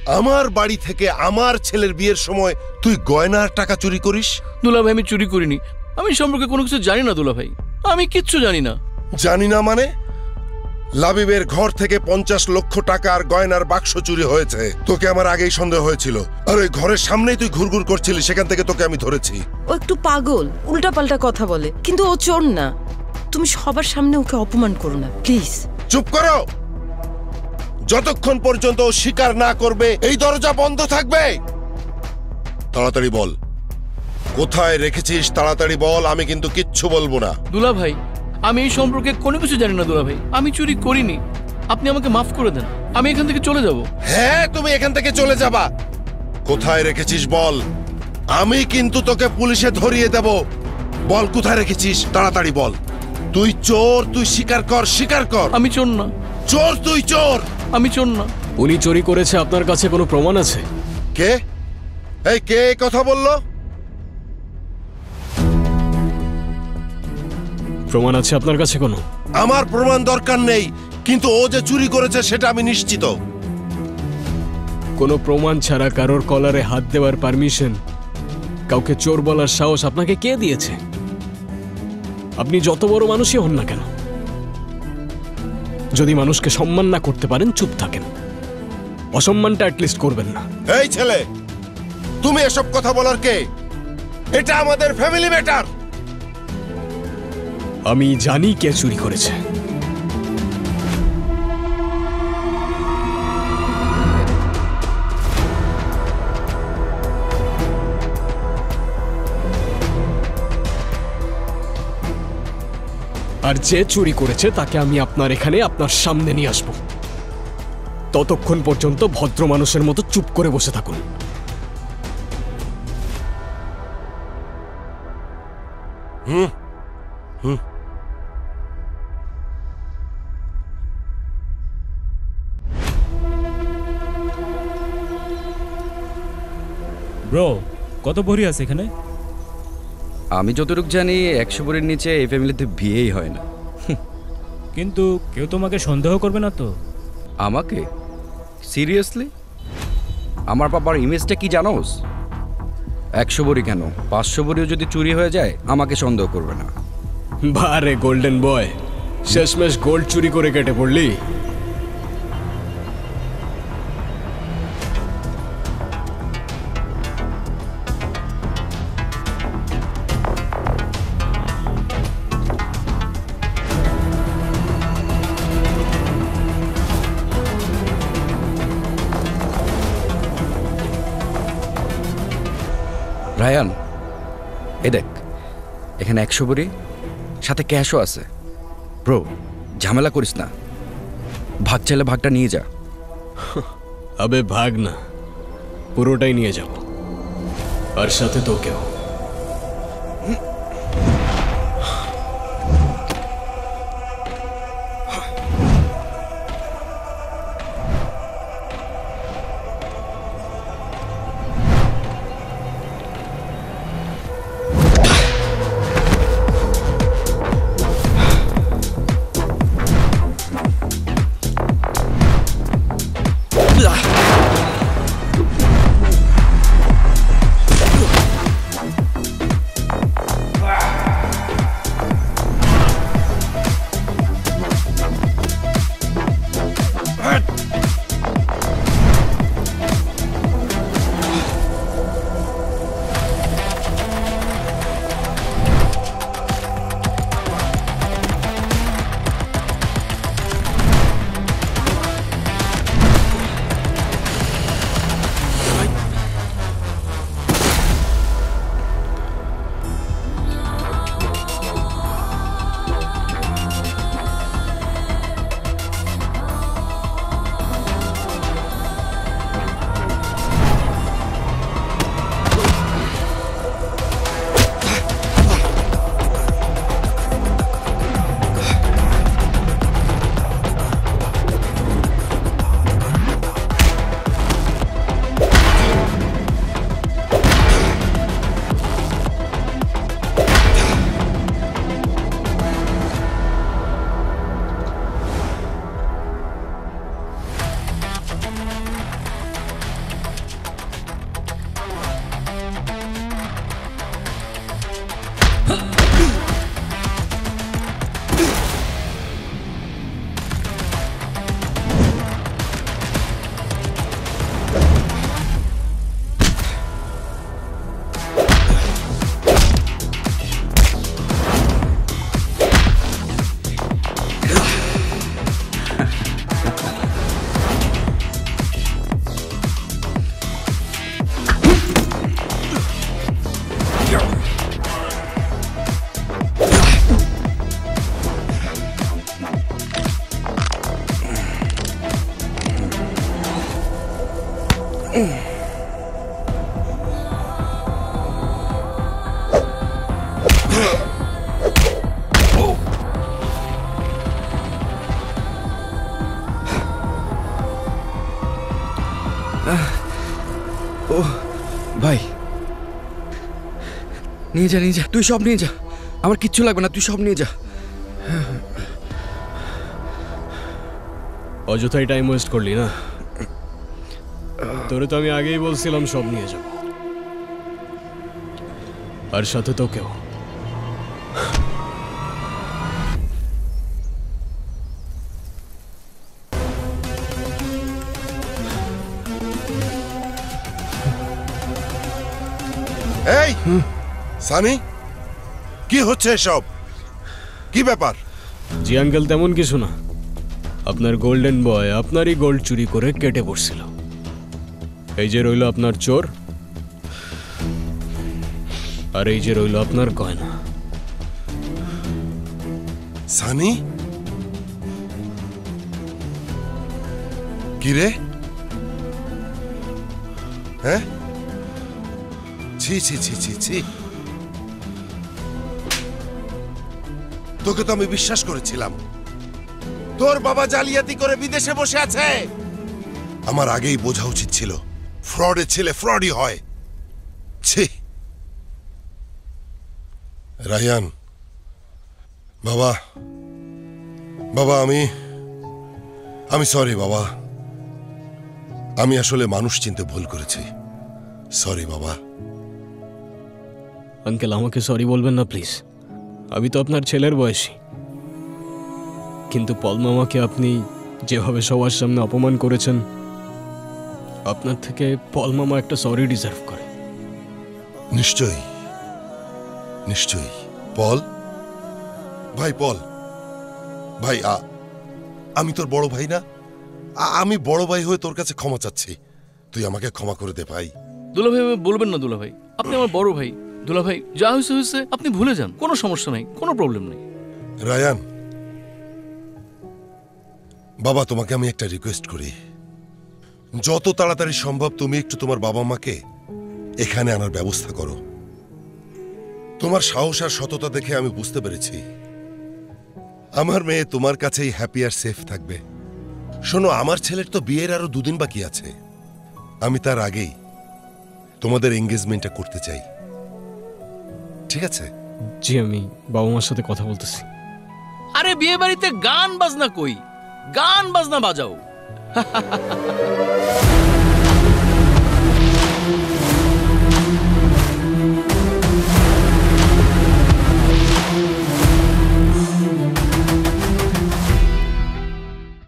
আমার বাড়ি থেকে আমার ছেলের বিয়ের সময় তুই গয়নার টাকা চুরি করিস? দুলাভাই আমি চুরি করিনি, আমি সম্পর্কে কোনো কিছু জানি না দুলাভাই, আমি কিচ্ছু জানি না। জানি না মানে? লাবিবের ঘর থেকে 50 লক্ষ টাকার গয়নার বাক্স চুরি হয়েছে। তোকে আমার আগেই সন্দেহ হয়েছিল, আর ওই ঘরের সামনেই তুই ঘুরঘুর করছিলি, সেখান থেকে তোকে আমি ধরেছি। ও একটু পাগল, উল্টাপাল্টা কথা বলে, কিন্তু ও চোর না। তুমি সবার সামনে ওকে অপমান করো না প্লিজ। চুপ করো। যতক্ষণ পর্যন্ত ও স্বীকার না করবে এই দরজা বন্ধ থাকবে। তাড়াতাড়ি বল, কোথায় রেখেছিস? তাড়াতাড়ি বল, আমি কিন্তু কিচ্ছু বলবো না। দুলাভাই আমি এই সম্পর্কে কোনো কিছু জানি না দুলাভাই, আমি চুরি করিনি, আপনি আমাকে মাফ করে দেন, আমি এখান থেকে চলে যাব। হ্যাঁ, তুমি এখান থেকে চলে যাবা। কোথায় রেখেছিস বল, আমি কিন্তু তোকে পুলিশে ধরিয়ে দেব। বল কোথায় রেখেছিস, তাড়াতাড়ি বল। তুই চোর, তুই স্বীকার কর, স্বীকার কর। আমি চোর না। চোর তুই, চোর। আমি চোর না। উনি চুরি করেছে, আপনার কাছে কোনো প্রমাণ আছে? কে? এই কে কথা বললো? প্রমাণ আছে আপনার কাছে কোনো? আমার প্রমাণ দরকার নেই, কিন্তু ও যে চুরি করেছে সেটা আমি নিশ্চিত। কোনো প্রমাণ ছাড়া কারোর কলারে হাত দেওয়ার পারমিশন, কাউকে চোর বলার সাহস আপনাকে কে দিয়েছে? আপনি যত বড় মানুষই হন না কেন, যদি মানুষকে সম্মান না করতে পারেন চুপ থাকেন, অসম্মানটা অ্যাটলিস্ট করবেন না। এই ছেলে, তুমি এসব কথা বলার কে? এটা আমাদের ফ্যামিলি ম্যাটার। আমি জানি কে চুরি করেছে। আর যে চুরি করেছে তাকে আমি আপনার এখানে আপনার সামনে নিয়ে আসব। ততক্ষণ পর্যন্ত ভদ্র মানুষের মতো চুপ করে বসে থাকুন। ব্রো, কত ভরি আছে এখানে? আমি যতটুকু জানি 100 ভরির নিচে এই ফ্যামিলিতে বিয়েই হয় না। কিন্তু কেউ তোমাকে সন্দেহ করবে না তো? আমাকে? সিরিয়াসলি? আমার বাবার ইমেজটা কি জানোস? 100 ভরি কেন, 500 ভরিও যদি চুরি হয়ে যায় আমাকে সন্দেহ করবে না। বারে গোল্ডেন বয়, শেষমেশ গোল্ড চুরি করে কেটে পড়লি। রায়ান, এ দেখ, এখানে 100 ভরি সাথে ক্যাশও আছে। ব্রো, ঝামেলা করিস না, ভাগ চাইলে ভাগটা নিয়ে যা। আবে ভাগ না, পুরোটাই নিয়ে যাব, আর সাথে তোকেও। ও ভাই, নিয়ে যা নিয়ে যা, তুই সব নিয়ে যা, আমার কিচ্ছু লাগবে না, তুই সব নিয়ে যা। অযথাই টাইম ওয়েস্ট করলি না? তোরে তো আমি আগেই বলছিলাম সব নিয়ে যাব, আর সাথে তোকেও। এই সানি, কি হচ্ছে এসব? কি ব্যাপার? জি আঙ্কেল, তেমন কিছু না। আপনার গোল্ডেন বয় আপনারই গোল্ড চুরি করে কেটে পড়ছিল। এই যে রইল আপনার চোর, আর এই যে রইল আপনার গয়না। সানি, কি রে? হ্যাঁ, ছি ছি ছি ছি ছি, তোকে তো আমি বিশ্বাস করেছিলাম। তোর বাবা জালিয়াতি করে বিদেশে বসে আছে। আমার আগেই বোঝা উচিত ছিল, ফ্রডের ছেলে ফ্রডই হয়। ছি। রায়ান, বাবা, বাবা, আমি সরি বাবা। আমি আসলে মানুষ চিনতে ভুল করেছি। সরি বাবা। আঙ্কেল, আমাকে সরি বলবেন না প্লিজ। আমি তো আপনার ছেলের বয়সী, কিন্তু পল মামাকে আপনি যেভাবে সবার সামনে অপমান করেছেন, আপনার থেকে পল মামা একটা সরি ডিজার্ভ করে। নিশ্চয়ই, নিশ্চয়ই। পল ভাই, পল ভাই, আমি তোর বড় ভাই না? আমি বড় ভাই হয়ে তোর কাছে ক্ষমা চাচ্ছি। তুই আমাকে ক্ষমা করে দে ভাই। দুলাভাই, বলবেন না দুলাভাই, আপনি আমার বড় ভাই। দুলাভাই, যা হয়েছে হয়েছে, আপনি ভুলে যান, কোনো সমস্যা নাই, কোনো প্রবলেম নেই। রায়ান, বাবা, তোমাকে আমি একটা রিকোয়েস্ট করি। যত তাড়াতাড়ি সম্ভব তুমি একটু তোমার বাবা মাকে এখানে আনার ব্যবস্থা করো। তোমার সাহস আর সততা দেখে আমি বুঝতে পেরেছি আমার মেয়ে তোমার কাছেই হ্যাপি আর সেফ থাকবে। শোনো, আমার ছেলের তো বিয়ের আরো 2 দিন বাকি আছে। আমি তার আগেই তোমাদের এঙ্গেজমেন্টটা করতে চাই। ঠিক আছে? জি, আমি বাবা মার সাথে কথা বলতেছি। আরে বিয়ে বাড়িতে গান বাজনা কই? গান বাজনা বাজাও।